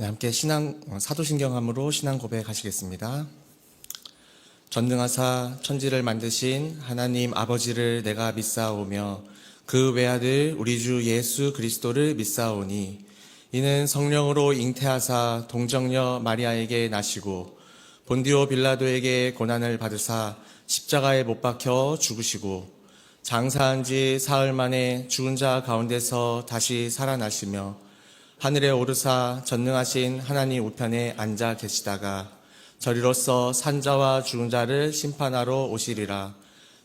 네, 함께 사도신경함으로 신앙 고백하시겠습니다. 전능하사 천지를 만드신 하나님 아버지를 내가 믿사오며 그 외아들 우리 주 예수 그리스도를 믿사오니 이는 성령으로 잉태하사 동정녀 마리아에게 나시고 본디오 빌라도에게 고난을 받으사 십자가에 못 박혀 죽으시고 장사한 지 사흘 만에 죽은 자 가운데서 다시 살아나시며 하늘에 오르사 전능하신 하나님 우편에 앉아 계시다가 저리로서 산자와 죽은 자를 심판하러 오시리라.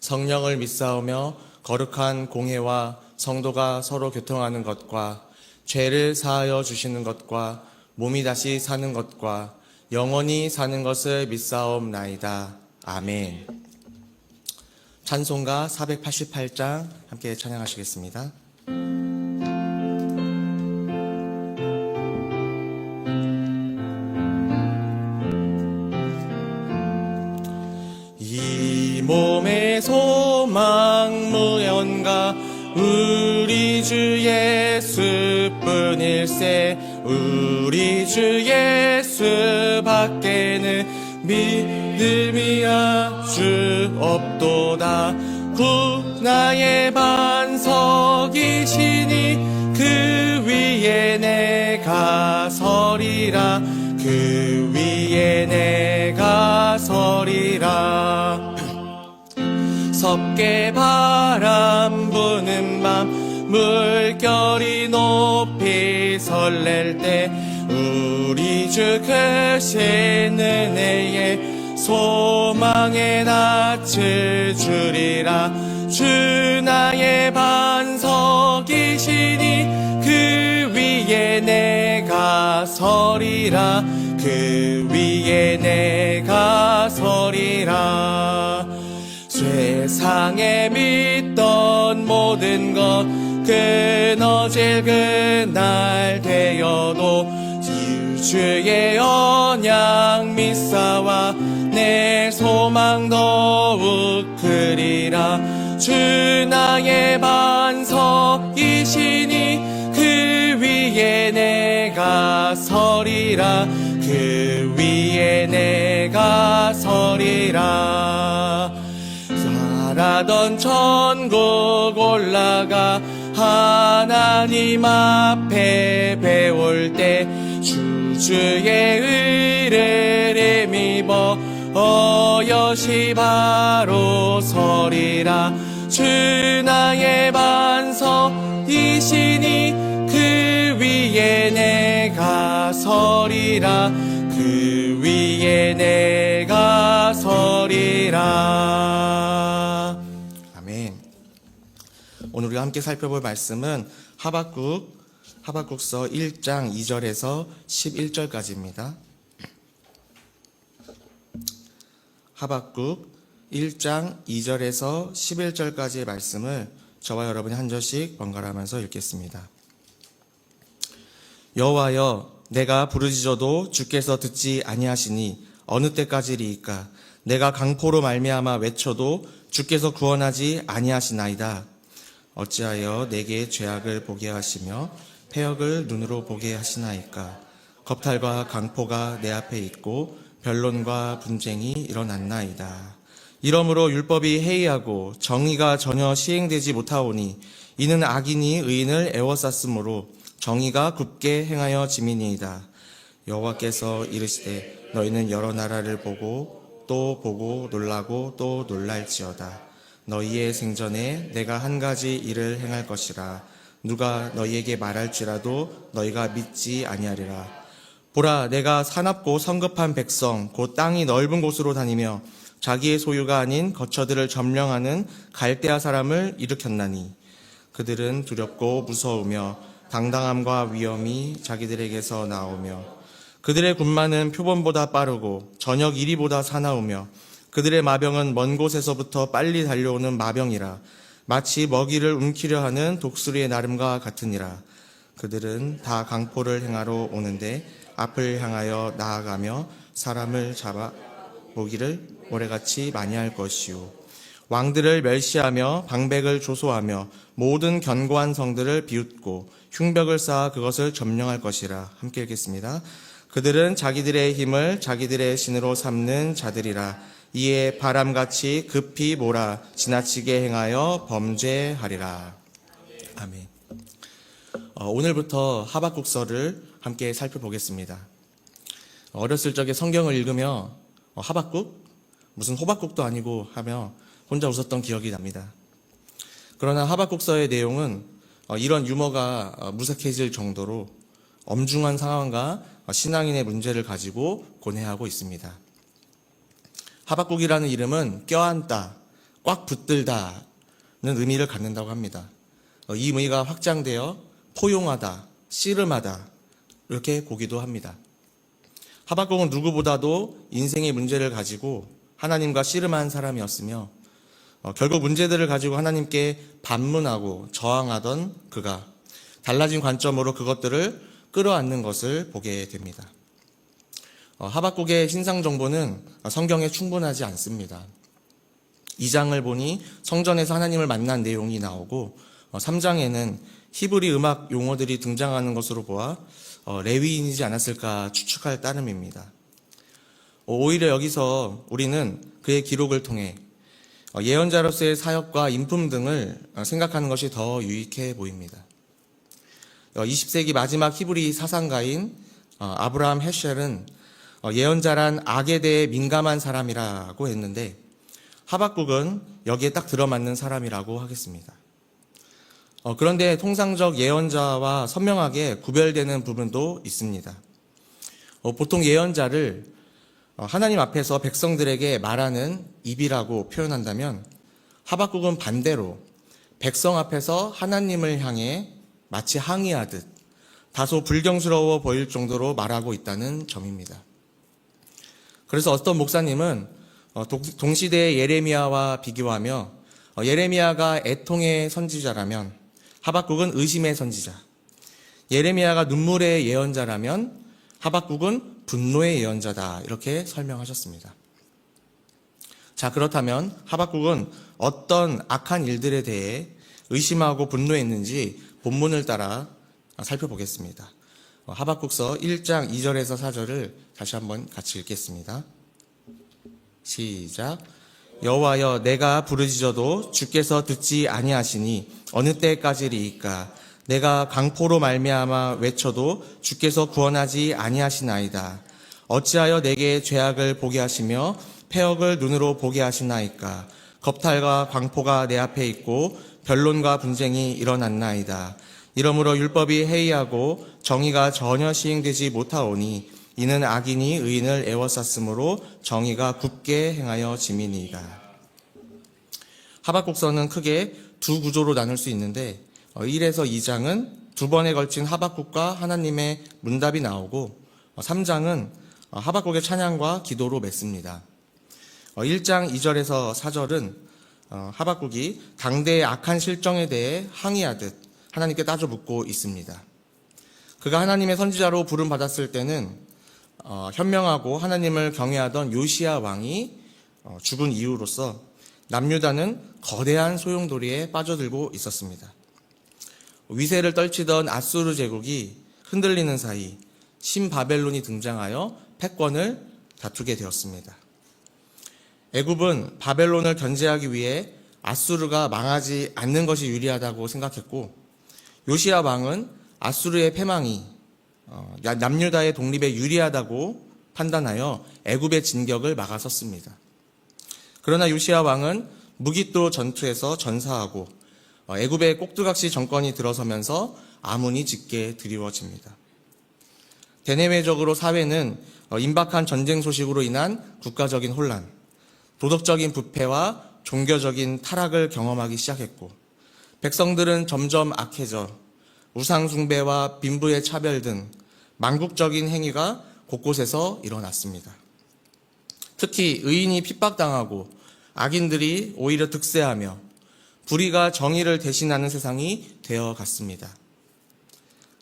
성령을 믿사오며 거룩한 공회와 성도가 서로 교통하는 것과 죄를 사하여 주시는 것과 몸이 다시 사는 것과 영원히 사는 것을 믿사옵나이다. 아멘. 찬송가 488장 함께 찬양하시겠습니다. 이 몸의 소망 무언가 우리 주 예수뿐일세. 우리 주 예수 밖에는 믿음이 아주 없도다. 구 나의 반석이시니 그 위에 내가 서리라. 그 위에 내가 서리라. 섭게 바람 부는 밤 물결이 높이 설렐 때 우리 주 크신 은혜에 소망의 낯을 주리라. 주 나의 반석이시니 그 위에 내가 서리라. 그 위에 내가 서리라. 세상에 믿던 모든 것 끊어질 그날 되어도 주의 언약 믿사와 내 소망 더욱 크리라. 주 나의 반석이시니 그 위에 내가 서리라. 그 위에 내가 서리라. 살아던 천국 올라가 하나님 앞에 배울 때 주의 의를 힘입어 어여시 바로 서리라. 주 나의 반석이시니 그 위에 내가 서리라. 그 위에 내가 서리라. 아멘. 오늘 우리가 함께 살펴볼 말씀은 하박국서 1장 2절에서 11절까지입니다. 하박국 1장 2절에서 11절까지의 말씀을 저와 여러분이 한 절씩 번갈아 하면서 읽겠습니다. 여호와여, 내가 부르짖어도 주께서 듣지 아니하시니 어느 때까지리이까? 내가 강포로 말미암아 외쳐도 주께서 구원하지 아니하시나이다. 어찌하여 내게 죄악을 보게 하시며 패역을 눈으로 보게 하시나이까? 겁탈과 강포가 내 앞에 있고 변론과 분쟁이 일어났나이다. 이러므로 율법이 해이하고 정의가 전혀 시행되지 못하오니 이는 악인이 의인을 애워쌌으므로 정의가 굽게 행하여 짐이니이다. 여호와께서 이르시되 너희는 여러 나라를 보고 또 보고 놀라고 또 놀랄지어다. 너희의 생전에 내가 한 가지 일을 행할 것이라. 누가 너희에게 말할지라도 너희가 믿지 아니하리라. 보라, 내가 사납고 성급한 백성 곧 땅이 넓은 곳으로 다니며 자기의 소유가 아닌 거처들을 점령하는 갈대아 사람을 일으켰나니 그들은 두렵고 무서우며 당당함과 위엄이 자기들에게서 나오며 그들의 군마는 표범보다 빠르고 저녁 이리보다 사나우며 그들의 마병은 먼 곳에서부터 빨리 달려오는 마병이라. 마치 먹이를 움키려 하는 독수리의 나름과 같으니라. 그들은 다 강포를 행하러 오는데 앞을 향하여 나아가며 사람을 잡아 모기를 모래같이 많이 할 것이요. 왕들을 멸시하며 방백을 조소하며 모든 견고한 성들을 비웃고 흉벽을 쌓아 그것을 점령할 것이라. 함께 읽겠습니다. 그들은 자기들의 힘을 자기들의 신으로 삼는 자들이라. 이에 바람같이 급히 몰아 지나치게 행하여 범죄하리라. 아멘. 오늘부터 하박국서를 함께 살펴보겠습니다. 어렸을 적에 성경을 읽으며 하박국? 무슨 호박국도 아니고 하며 혼자 웃었던 기억이 납니다. 그러나 하박국서의 내용은 이런 유머가 무색해질 정도로 엄중한 상황과 신앙인의 문제를 가지고 고뇌하고 있습니다. 하박국이라는 이름은 껴안다, 꽉 붙들다는 의미를 갖는다고 합니다. 이 의미가 확장되어 포용하다, 씨름하다 이렇게 보기도 합니다. 하박국은 누구보다도 인생의 문제를 가지고 하나님과 씨름한 사람이었으며 결국 문제들을 가지고 하나님께 반문하고 저항하던 그가 달라진 관점으로 그것들을 끌어안는 것을 보게 됩니다. 하박국의 신상 정보는 성경에 충분하지 않습니다. 2장을 보니 성전에서 하나님을 만난 내용이 나오고 3장에는 히브리 음악 용어들이 등장하는 것으로 보아 레위인이지 않았을까 추측할 따름입니다. 오히려 여기서 우리는 그의 기록을 통해 예언자로서의 사역과 인품 등을 생각하는 것이 더 유익해 보입니다. 20세기 마지막 히브리 사상가인 아브라함 헤셸은 예언자란 악에 대해 민감한 사람이라고 했는데 하박국은 여기에 딱 들어맞는 사람이라고 하겠습니다. 그런데 통상적 예언자와 선명하게 구별되는 부분도 있습니다. 보통 예언자를 하나님 앞에서 백성들에게 말하는 입이라고 표현한다면 하박국은 반대로 백성 앞에서 하나님을 향해 마치 항의하듯 다소 불경스러워 보일 정도로 말하고 있다는 점입니다. 그래서 어떤 목사님은 동시대의 예레미야와 비교하며 예레미야가 애통의 선지자라면 하박국은 의심의 선지자, 예레미야가 눈물의 예언자라면 하박국은 분노의 예언자다 이렇게 설명하셨습니다. 자, 그렇다면 하박국은 어떤 악한 일들에 대해 의심하고 분노했는지 본문을 따라 살펴보겠습니다. 하박국서 1장 2절에서 4절을 다시 한번 같이 읽겠습니다. 시작. 여호와여, 내가 부르짖어도 주께서 듣지 아니하시니 어느 때까지리이까? 내가 강포로 말미암아 외쳐도 주께서 구원하지 아니하시나이다. 어찌하여 내게 죄악을 보게 하시며 패역을 눈으로 보게 하시나이까? 겁탈과 광포가 내 앞에 있고 변론과 분쟁이 일어났나이다. 이러므로 율법이 해이하고 정의가 전혀 시행되지 못하오니 이는 악인이 의인을 애워쌌으므로 정의가 굳게 행하여 짐이니이다. 하박국서는 크게 두 구조로 나눌 수 있는데 1에서 2장은 두 번에 걸친 하박국과 하나님의 문답이 나오고 3장은 하박국의 찬양과 기도로 맺습니다. 1장 2절에서 4절은 하박국이 당대의 악한 실정에 대해 항의하듯 하나님께 따져 묻고 있습니다. 그가 하나님의 선지자로 부름받았을 때는 현명하고 하나님을 경외하던 요시야 왕이 죽은 이후로서 남유다는 거대한 소용돌이에 빠져들고 있었습니다. 위세를 떨치던 아수르 제국이 흔들리는 사이 신바벨론이 등장하여 패권을 다투게 되었습니다. 애굽은 바벨론을 견제하기 위해 아수르가 망하지 않는 것이 유리하다고 생각했고 요시야 왕은 아수르의 패망이 남유다의 독립에 유리하다고 판단하여 애굽의 진격을 막아섰습니다. 그러나 요시야 왕은 무기또 전투에서 전사하고 애굽의 꼭두각시 정권이 들어서면서 아문이 짙게 드리워집니다. 대내외적으로 사회는 임박한 전쟁 소식으로 인한 국가적인 혼란, 도덕적인 부패와 종교적인 타락을 경험하기 시작했고 백성들은 점점 악해져 우상 숭배와 빈부의 차별 등 망국적인 행위가 곳곳에서 일어났습니다. 특히 의인이 핍박당하고 악인들이 오히려 득세하며 불의가 정의를 대신하는 세상이 되어갔습니다.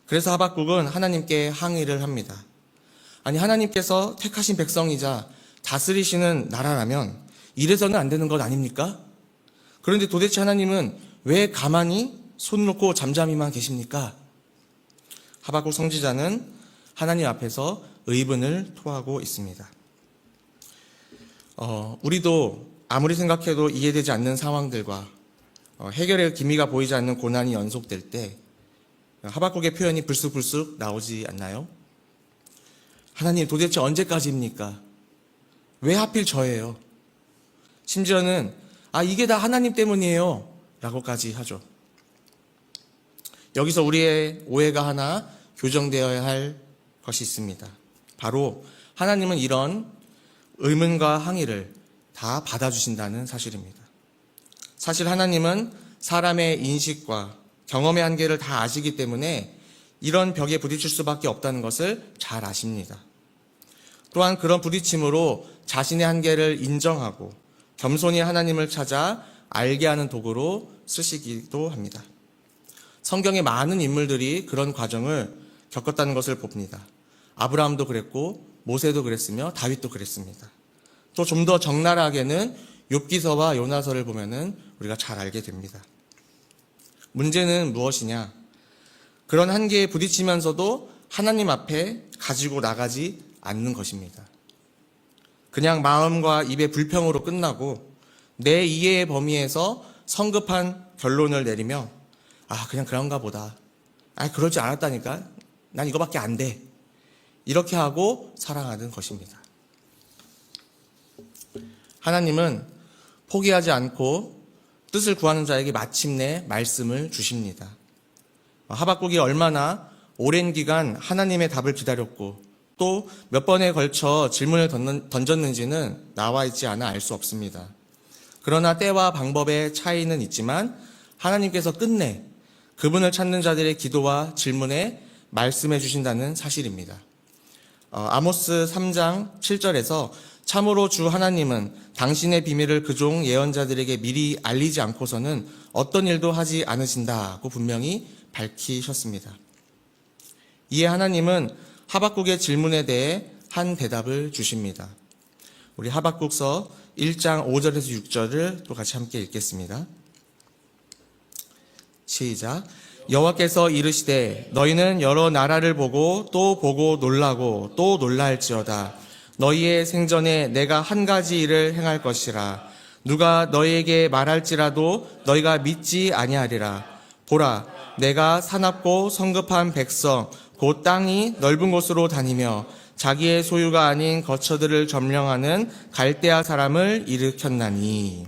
그래서 하박국은 하나님께 항의를 합니다. 아니, 하나님께서 택하신 백성이자 다스리시는 나라라면 이래서는 안 되는 것 아닙니까? 그런데 도대체 하나님은 왜 가만히 손 놓고 잠잠히만 계십니까? 하박국 선지자는 하나님 앞에서 의분을 토하고 있습니다. 우리도 아무리 생각해도 이해되지 않는 상황들과 해결의 기미가 보이지 않는 고난이 연속될 때 하박국의 표현이 불쑥불쑥 나오지 않나요? 하나님 도대체 언제까지입니까? 왜 하필 저예요? 심지어는 이게 다 하나님 때문이에요 라고까지 하죠. 여기서 우리의 오해가 하나 교정되어야 할 것이 있습니다. 바로 하나님은 이런 의문과 항의를 다 받아주신다는 사실입니다. 사실 하나님은 사람의 인식과 경험의 한계를 다 아시기 때문에 이런 벽에 부딪힐 수밖에 없다는 것을 잘 아십니다. 또한 그런 부딪힘으로 자신의 한계를 인정하고 겸손히 하나님을 찾아 알게 하는 도구로 쓰시기도 합니다. 성경의 많은 인물들이 그런 과정을 겪었다는 것을 봅니다. 아브라함도 그랬고 모세도 그랬으며 다윗도 그랬습니다. 또 좀 더 적나라하게는 욥기서와 요나서를 보면은 우리가 잘 알게 됩니다. 문제는 무엇이냐? 그런 한계에 부딪히면서도 하나님 앞에 가지고 나가지 않는 것입니다. 그냥 마음과 입의 불평으로 끝나고 내 이해의 범위에서 성급한 결론을 내리며 그냥 그런가 보다. 그럴 줄 알았다니까. 난 이거밖에 안 돼. 이렇게 하고 살아가는 것입니다. 하나님은 포기하지 않고 뜻을 구하는 자에게 마침내 말씀을 주십니다. 하박국이 얼마나 오랜 기간 하나님의 답을 기다렸고 또 몇 번에 걸쳐 질문을 던졌는지는 나와 있지 않아 알 수 없습니다. 그러나 때와 방법의 차이는 있지만 하나님께서 끝내 그분을 찾는 자들의 기도와 질문에 말씀해 주신다는 사실입니다. 아모스 3장 7절에서 참으로 주 하나님은 당신의 비밀을 그종 예언자들에게 미리 알리지 않고서는 어떤 일도 하지 않으신다고 분명히 밝히셨습니다. 이에 하나님은 하박국의 질문에 대해 한 대답을 주십니다. 우리 하박국서 1장 5절에서 6절을 또 같이 함께 읽겠습니다. 시작. 여호와께서 이르시되 너희는 여러 나라를 보고 또 보고 놀라고 또 놀랄지어다. 너희의 생전에 내가 한 가지 일을 행할 것이라. 누가 너희에게 말할지라도 너희가 믿지 아니하리라. 보라, 내가 사납고 성급한 백성 곧 땅이 넓은 곳으로 다니며 자기의 소유가 아닌 거처들을 점령하는 갈대아 사람을 일으켰나니.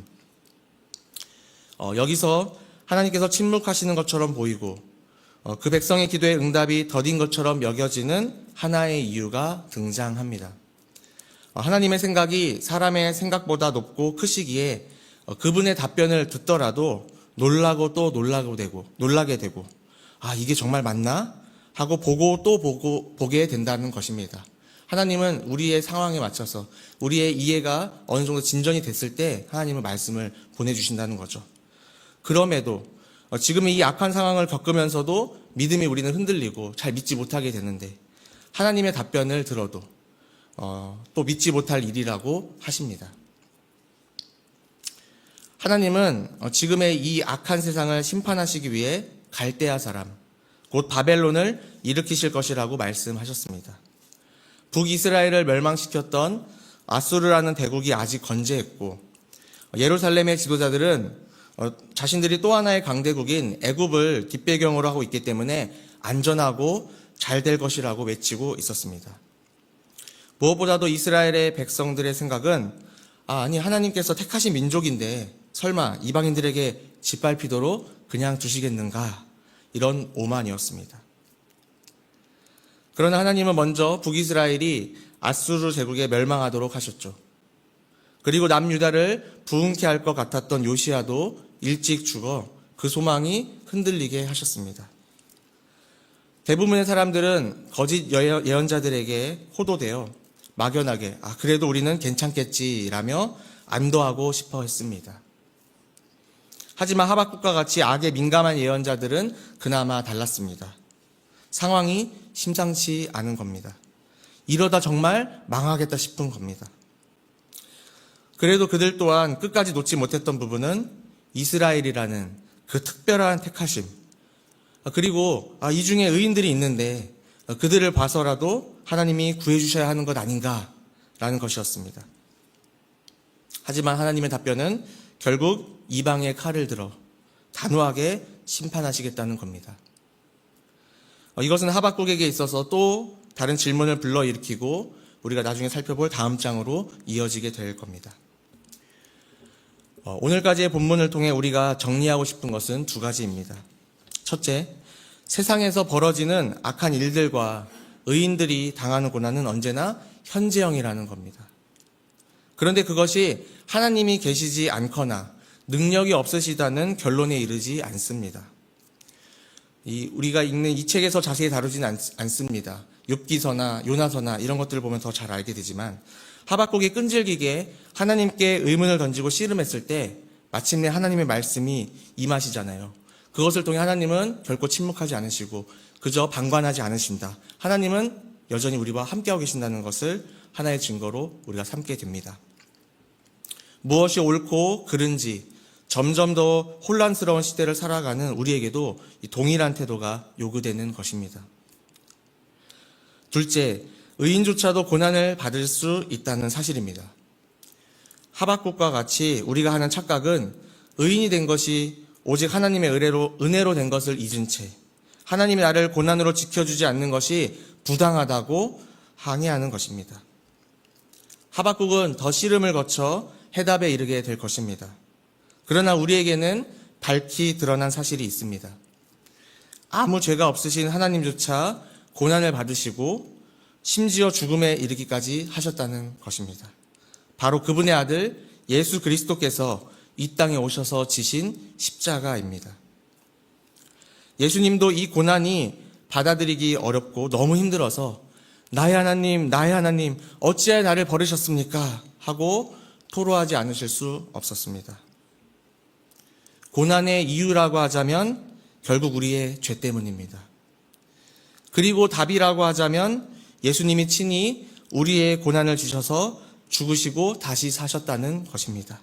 여기서 하나님께서 침묵하시는 것처럼 보이고 그 백성의 기도에 응답이 더딘 것처럼 여겨지는 하나의 이유가 등장합니다. 하나님의 생각이 사람의 생각보다 높고 크시기에 그분의 답변을 듣더라도 놀라고 또 놀라게 되고 이게 정말 맞나? 하고 보고 또 보게 된다는 것입니다. 하나님은 우리의 상황에 맞춰서 우리의 이해가 어느 정도 진전이 됐을 때 하나님은 말씀을 보내주신다는 거죠. 그럼에도 지금 이 악한 상황을 겪으면서도 믿음이 우리는 흔들리고 잘 믿지 못하게 되는데 하나님의 답변을 들어도 또 믿지 못할 일이라고 하십니다. 하나님은 지금의 이 악한 세상을 심판하시기 위해 갈대아 사람, 곧 바벨론을 일으키실 것이라고 말씀하셨습니다. 북이스라엘을 멸망시켰던 아수르라는 대국이 아직 건재했고 예루살렘의 지도자들은 자신들이 또 하나의 강대국인 애굽을 뒷배경으로 하고 있기 때문에 안전하고 잘 될 것이라고 외치고 있었습니다. 무엇보다도 이스라엘의 백성들의 생각은 아니 하나님께서 택하신 민족인데 설마 이방인들에게 짓밟히도록 그냥 두시겠는가, 이런 오만이었습니다. 그러나 하나님은 먼저 북이스라엘이 아수르 제국에 멸망하도록 하셨죠. 그리고 남유다를 부흥케 할 것 같았던 요시야도 일찍 죽어 그 소망이 흔들리게 하셨습니다. 대부분의 사람들은 거짓 예언자들에게 호도되어 막연하게 그래도 우리는 괜찮겠지라며 안도하고 싶어 했습니다. 하지만 하박국과 같이 악에 민감한 예언자들은 그나마 달랐습니다. 상황이 심상치 않은 겁니다. 이러다 정말 망하겠다 싶은 겁니다. 그래도 그들 또한 끝까지 놓지 못했던 부분은 이스라엘이라는 그 특별한 택하심, 그리고 이 중에 의인들이 있는데 그들을 봐서라도 하나님이 구해주셔야 하는 것 아닌가라는 것이었습니다. 하지만 하나님의 답변은 결국 이방의 칼을 들어 단호하게 심판하시겠다는 겁니다. 이것은 하박국에게 있어서 또 다른 질문을 불러일으키고 우리가 나중에 살펴볼 다음 장으로 이어지게 될 겁니다. 오늘까지의 본문을 통해 우리가 정리하고 싶은 것은 두 가지입니다. 첫째, 세상에서 벌어지는 악한 일들과 의인들이 당하는 고난은 언제나 현재형이라는 겁니다. 그런데 그것이 하나님이 계시지 않거나 능력이 없으시다는 결론에 이르지 않습니다. 우리가 읽는 이 책에서 자세히 다루지는 않습니다. 욥기서나 요나서나 이런 것들을 보면 더 잘 알게 되지만 하박국이 끈질기게 하나님께 의문을 던지고 씨름했을 때 마침내 하나님의 말씀이 임하시잖아요. 그것을 통해 하나님은 결코 침묵하지 않으시고 그저 방관하지 않으신다. 하나님은 여전히 우리와 함께하고 계신다는 것을 하나의 증거로 우리가 삼게 됩니다. 무엇이 옳고 그른지 점점 더 혼란스러운 시대를 살아가는 우리에게도 이 동일한 태도가 요구되는 것입니다. 둘째, 의인조차도 고난을 받을 수 있다는 사실입니다. 하박국과 같이 우리가 하는 착각은 의인이 된 것이 오직 하나님의 은혜로 된 것을 잊은 채 하나님이 나를 고난으로 지켜주지 않는 것이 부당하다고 항의하는 것입니다. 하박국은 더 씨름을 거쳐 해답에 이르게 될 것입니다. 그러나 우리에게는 밝히 드러난 사실이 있습니다. 아무 죄가 없으신 하나님조차 고난을 받으시고 심지어 죽음에 이르기까지 하셨다는 것입니다. 바로 그분의 아들 예수 그리스도께서 이 땅에 오셔서 지신 십자가입니다. 예수님도 이 고난이 받아들이기 어렵고 너무 힘들어서 나의 하나님, 나의 하나님, 어찌하여 나를 버리셨습니까? 하고 토로하지 않으실 수 없었습니다. 고난의 이유라고 하자면 결국 우리의 죄 때문입니다. 그리고 답이라고 하자면 예수님이 친히 우리의 고난을 지셔서 죽으시고 다시 사셨다는 것입니다.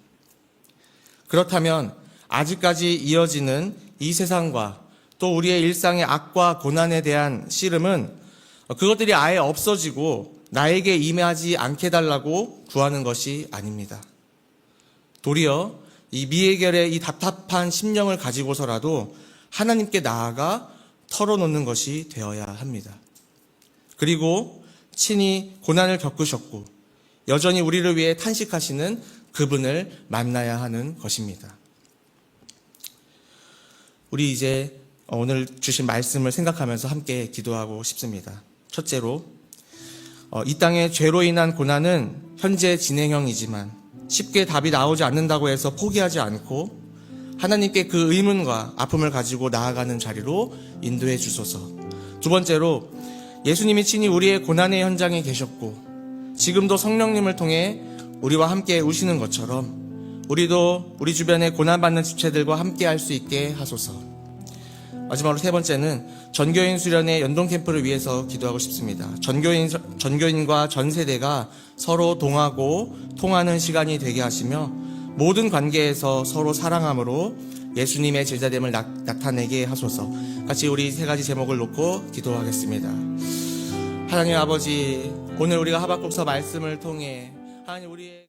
그렇다면 아직까지 이어지는 이 세상과 또 우리의 일상의 악과 고난에 대한 씨름은 그것들이 아예 없어지고 나에게 임하지 않게 달라고 구하는 것이 아닙니다. 도리어 이 미해결의 이 답답한 심령을 가지고서라도 하나님께 나아가 털어놓는 것이 되어야 합니다. 그리고 친히 고난을 겪으셨고 여전히 우리를 위해 탄식하시는 그분을 만나야 하는 것입니다. 우리 이제 오늘 주신 말씀을 생각하면서 함께 기도하고 싶습니다. 첫째로, 이 땅의 죄로 인한 고난은 현재 진행형이지만 쉽게 답이 나오지 않는다고 해서 포기하지 않고 하나님께 그 의문과 아픔을 가지고 나아가는 자리로 인도해 주소서. 두 번째로, 예수님이 친히 우리의 고난의 현장에 계셨고 지금도 성령님을 통해 우리와 함께 우시는 것처럼 우리도 우리 주변의 고난받는 지체들과 함께 할 수 있게 하소서. 마지막으로 세 번째는 전교인 수련의 연동 캠프를 위해서 기도하고 싶습니다. 전교인과 전 세대가 서로 동하고 통하는 시간이 되게 하시며 모든 관계에서 서로 사랑함으로 예수님의 제자됨을 나타내게 하소서. 같이 우리 세 가지 제목을 놓고 기도하겠습니다. 하나님 아버지, 오늘 우리가 하박국서 말씀을 통해 하나님 우리의